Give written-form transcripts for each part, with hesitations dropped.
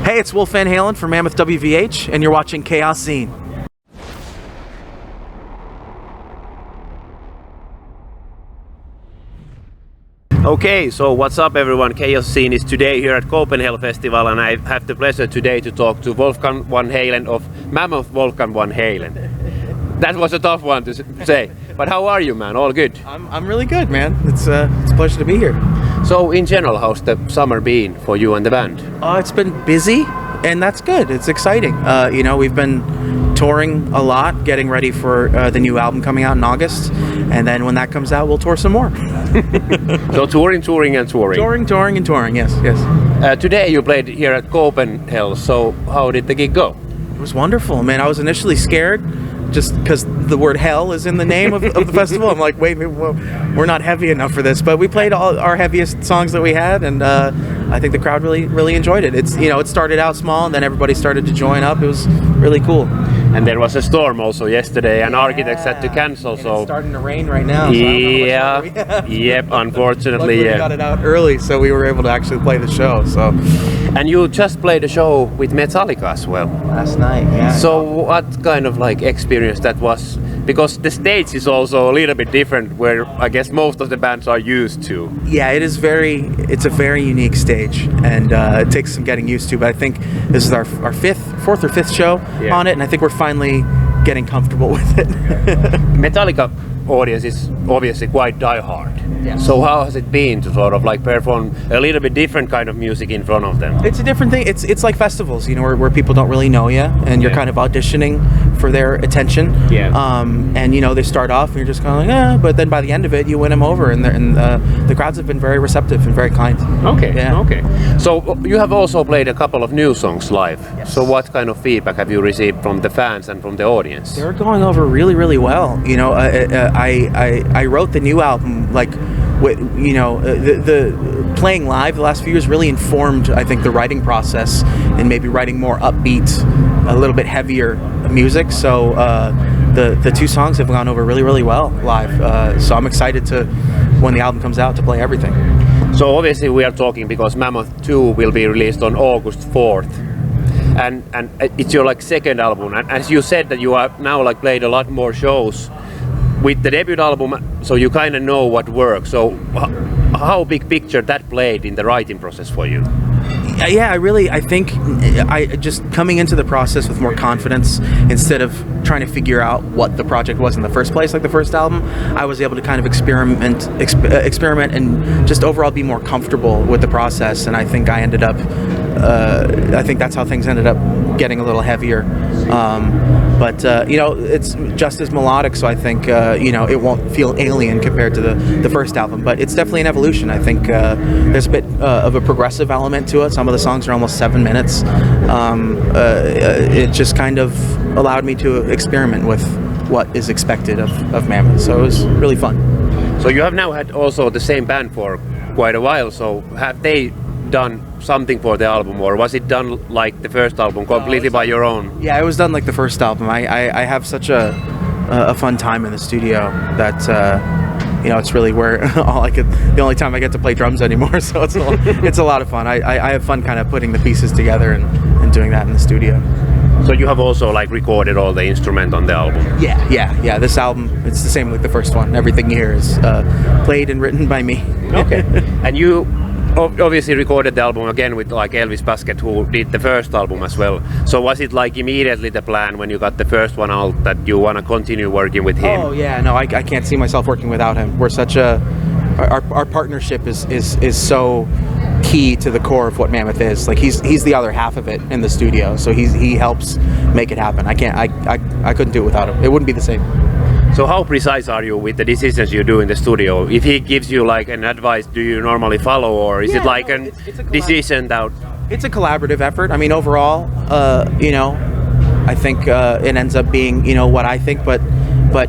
Hey, it's Wolf Van Halen from Mammoth WVH, and you're watching Chaoszine. Okay, so what's up everyone? Chaoszine is today here at Copenhell Festival, and I have the pleasure today to talk to Wolfgang Van Halen of Mammoth Wolfgang Van Halen. That was a tough one to say, but how are you, man? All good? I'm really good, man. It's a pleasure to be here. So in general, how's the summer been for you and the band? It's been busy, and that's good. It's exciting. You know, we've been touring a lot, getting ready for the new album coming out in August, and then when that comes out, we'll tour some more. So touring. Touring, and touring, yes. Today you played here at Copenhell, so how did the gig go? It was wonderful, man. I was initially scared, just because the word hell is in the name of the festival. I'm like, wait, we're not heavy enough for this. But we played all our heaviest songs that we had, and I think the crowd really enjoyed it. It's, you know, it started out small, and then everybody started to join up. It was really cool. And there was a storm also yesterday, and architects had to cancel. And so it's starting to rain right now. So yep, unfortunately. We got it out early, so we were able to actually play the show. So. And you just played a show with Metallica as well. Last night, yeah. So what kind of like experience that was? Because the stage is also a little bit different, where I guess most of the bands are used to. Yeah, it's a very unique stage, and it takes some getting used to, but I think this is our fourth or fifth show on it, and I think we're finally getting comfortable with it. Metallica audience is obviously quite diehard. Yes. So how has it been to sort of like perform a little bit different kind of music in front of them? It's a different thing. It's like festivals, you know, where people don't really know you, and you're kind of auditioning for their attention. Yeah. And you know, they start off and you're just kind of like, but then by the end of it, you win them over, and the crowds have been very receptive and very kind. Okay. Yeah. Okay. So you have also played a couple of new songs live. Yes. So what kind of feedback have you received from the fans and from the audience? They're going over really well. You know, I wrote the new album like, you know, the playing live the last few years really informed, I think, the writing process, and maybe writing more upbeat, a little bit heavier music. So the two songs have gone over really well live. So I'm excited to, when the album comes out, to play everything. So obviously we are talking because Mammoth II will be released on August 4th. And it's your like second album, and as you said that you have now like played a lot more shows with the debut album, so you kind of know what works. So how big picture that played in the writing process for you? Yeah, I think I just coming into the process with more confidence, instead of trying to figure out what the project was in the first place, like the first album, I was able to kind of experiment and just overall be more comfortable with the process. And I think I ended up, I think that's how things ended up getting a little heavier. But you know, it's just as melodic, so I think you know, it won't feel alien compared to the first album. But it's definitely an evolution. I think there's a bit of a progressive element to it. Some of the songs are almost 7 minutes. It just kind of allowed me to experiment with what is expected of Mammoth. So it was really fun. So you have now had also the same band for quite a while. So have they done something for the album, or was it done like the first album, completely by your own? Yeah, it was done like the first album. I have such a fun time in the studio that you know, it's really where the only time I get to play drums anymore. So it's a lot of fun. I have fun kind of putting the pieces together and doing that in the studio. So you have also like recorded all the instrument on the album? Yeah. This album, it's the same like the first one. Everything here is played and written by me. Okay. And you obviously recorded the album again with like Elvis Basket, who did the first album as well. So was it like immediately the plan when you got the first one out that you want to continue working with him? Oh yeah, no, I can't see myself working without him. We're such our partnership is so key to the core of what Mammoth is. Like he's the other half of it in the studio, so he helps make it happen. I couldn't do it without him. It wouldn't be the same. So how precise are you with the decisions you do in the studio? If he gives you like an advice, do you normally follow, or is it like a decision that... It's a collaborative effort. I mean, overall, you know, I think it ends up being, you know, what I think, but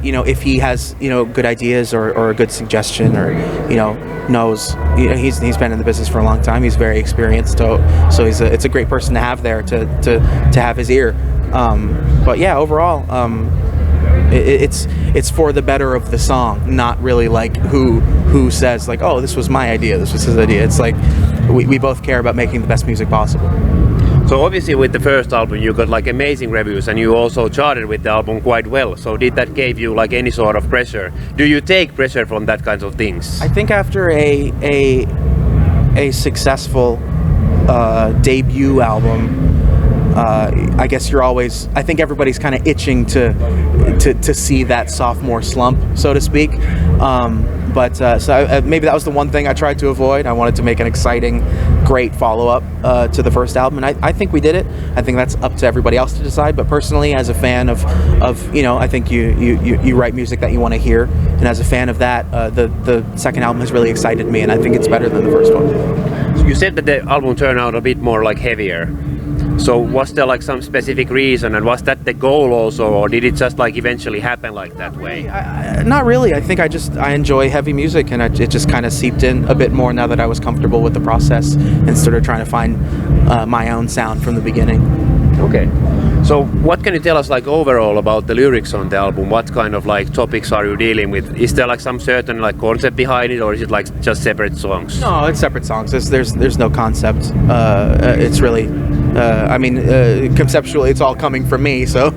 you know, if he has, you know, good ideas or a good suggestion, or, you know, knows, you know, he's been in the business for a long time, he's very experienced, so it's a great person to have there to have his ear. But yeah, overall, it's for the better of the song, not really like who says like, oh, this was my idea, this was his idea. It's like we both care about making the best music possible. So obviously with the first album you got like amazing reviews and you also charted with the album quite well. So did that give you like any sort of pressure? Do you take pressure from that kinds of things? I think after a successful debut album, I guess I think everybody's kind of itching to see that sophomore slump, so to speak. Maybe that was the one thing I tried to avoid. I wanted to make an exciting, great follow-up to the first album, and I think we did it. I think that's up to everybody else to decide. But personally, as a fan of I think you write music that you want to hear, and as a fan of that, the second album has really excited me, and I think it's better than the first one. So you said that the album turned out a bit more like heavier. So was there like some specific reason, and was that the goal also, or did it just like eventually happen like that way? Not really. I think I enjoy heavy music, and it just kind of seeped in a bit more now that I was comfortable with the process and started trying to find my own sound from the beginning. Okay. So what can you tell us like overall about the lyrics on the album? What kind of like topics are you dealing with? Is there like some certain like concept behind it, or is it like just separate songs? No, it's separate songs. There's no concept. It's really conceptually it's all coming from me, so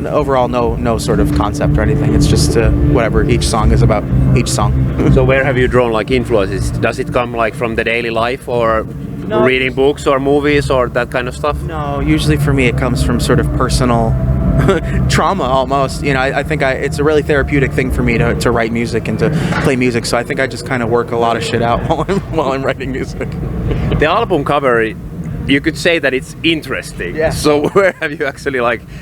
overall no sort of concept or anything. It's just whatever each song is about, each song. So where have you drawn like influences? Does it come like from the daily life, or reading books or movies or that kind of stuff? No, usually for me it comes from sort of personal trauma almost. I think it's a really therapeutic thing for me to write music and to play music, so I think I just kind of work a lot of shit out while I'm writing music. The album cover, you could say that it's interesting. Yeah. So where have you actually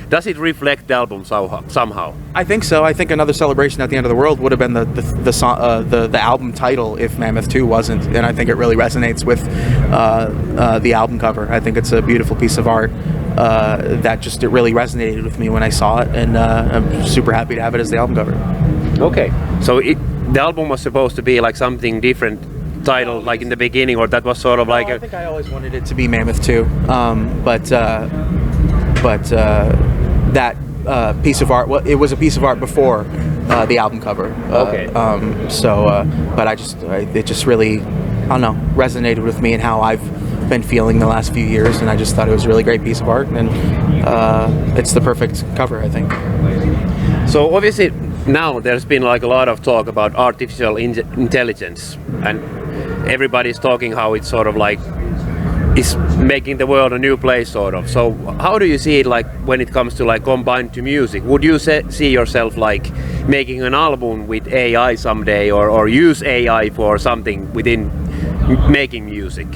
does it reflect the album somehow? I think so. I think Another Celebration at the End of the World would have been the album title if Mammoth II wasn't, and I think it really resonates with the album cover. I think it's a beautiful piece of art that it really resonated with me when I saw it, and I'm super happy to have it as the album cover. Okay, so the album was supposed to be like something different title like in the beginning, or that was sort of like I think I always wanted it to be Mammoth II, but that piece of art, it was a piece of art before the album cover. Okay. But it just really, I don't know, resonated with me and how I've been feeling the last few years, and I just thought it was a really great piece of art, and it's the perfect cover, I think. So obviously now there's been like a lot of talk about artificial intelligence, and everybody's talking how it's sort of like is making the world a new place sort of. So how do you see it like when it comes to like combined to music? Would you see yourself like making an album with AI someday, or use AI for something within making music?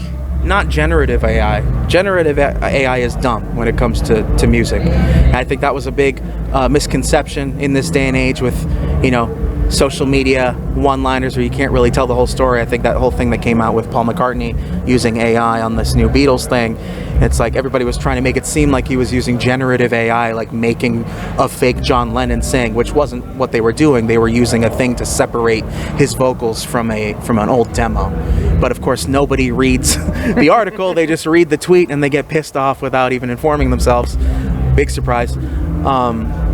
Not generative AI. Generative AI is dumb when it comes to music. And I think that was a big misconception in this day and age with, social media one-liners where you can't really tell the whole story. I think that whole thing that came out with Paul McCartney using AI on this new Beatles thing, it's like everybody was trying to make it seem like he was using generative AI, like making a fake John Lennon sing, which wasn't what they were doing. They were using a thing to separate his vocals from an old demo. But of course nobody reads the article, they just read the tweet and they get pissed off without even informing themselves. Big surprise.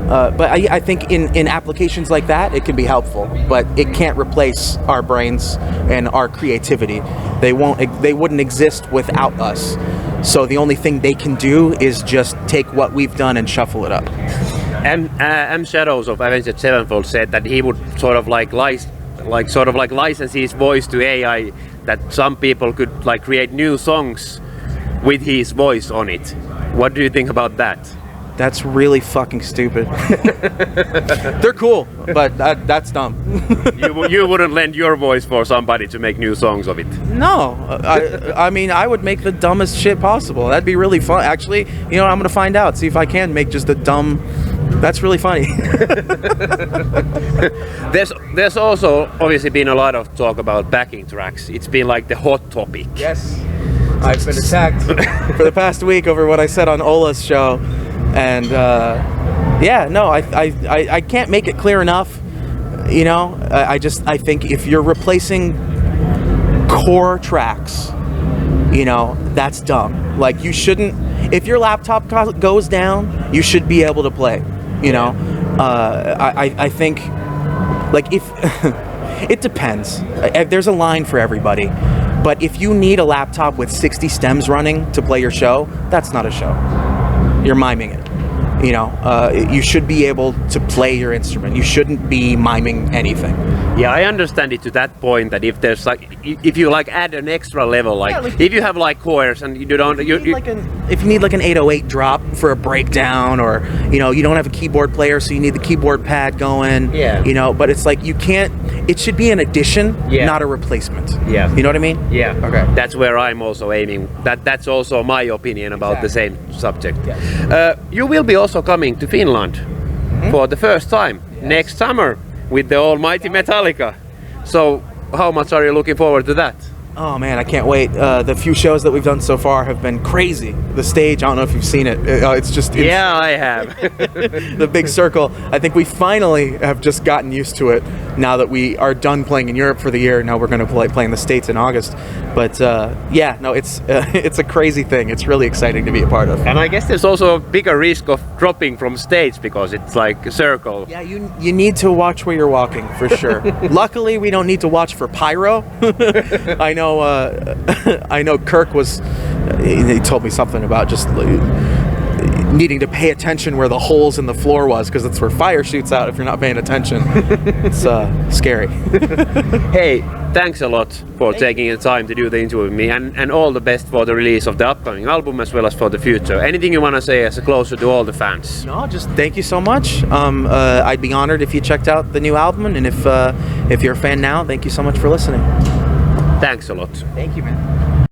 But I think in applications like that, it can be helpful, but it can't replace our brains and our creativity. They wouldn't exist without us. So the only thing they can do is just take what we've done and shuffle it up. M. Shadows of Avenged Sevenfold said that he would sort of license his voice to AI, that some people could like create new songs with his voice on it. What do you think about that? That's really fucking stupid. They're cool, but that's dumb. You wouldn't lend your voice for somebody to make new songs of it? No, I mean, I would make the dumbest shit possible. That'd be really fun. Actually, I'm gonna find out, see if I can make just a dumb. That's really funny. There's also obviously been a lot of talk about backing tracks. It's been like the hot topic. Yes, I've been attacked for the past week over what I said on Ola's show. And I can't make it clear enough. I think if you're replacing core tracks, that's dumb. Like, you shouldn't. If your laptop goes down, you should be able to play. I think, like, if it depends. There's a line for everybody. But if you need a laptop with 60 stems running to play your show, that's not a show. You're miming it. You know, you should be able to play your instrument. You shouldn't be miming anything. Yeah, I understand it to that point that if there's like, if you like add an extra level, like, Yeah, like if you have like choirs and you don't, if you need like an 808 drop for a breakdown, or you know, you don't have a keyboard player, so you need the keyboard pad going. Yeah. You know, but it's like you can't. It should be an addition, Yeah. not a replacement. Yeah. You know what I mean? Yeah. Okay. That's where I'm also aiming. That's also my opinion about the same subject. You will be also coming to Finland for the first time next summer with the almighty Metallica. So how much are you looking forward to that? Oh man, I can't wait. The few shows that we've done so far have been crazy. The stage, I don't know if you've seen it. It's just insane. Yeah, I have. The big circle. I think we finally have just gotten used to it now that we are done playing in Europe for the year. Now we're going to play in the States in August. But yeah, no, it's a crazy thing. It's really exciting to be a part of. And I guess there's also a bigger risk of dropping from stage because it's like a circle. Yeah, you need to watch where you're walking for sure. Luckily, we don't need to watch for pyro. I know Kirk was. He told me something about just needing to pay attention where the holes in the floor was, because that's where fire shoots out if you're not paying attention. It's scary. Hey, thanks a lot for taking the time to do the interview with me, and all the best for the release of the upcoming album as well as for the future. Anything you want to say as a closer to all the fans? No, just thank you so much. I'd be honored if you checked out the new album, and if you're a fan now, thank you so much for listening. Thanks a lot. Thank you, man.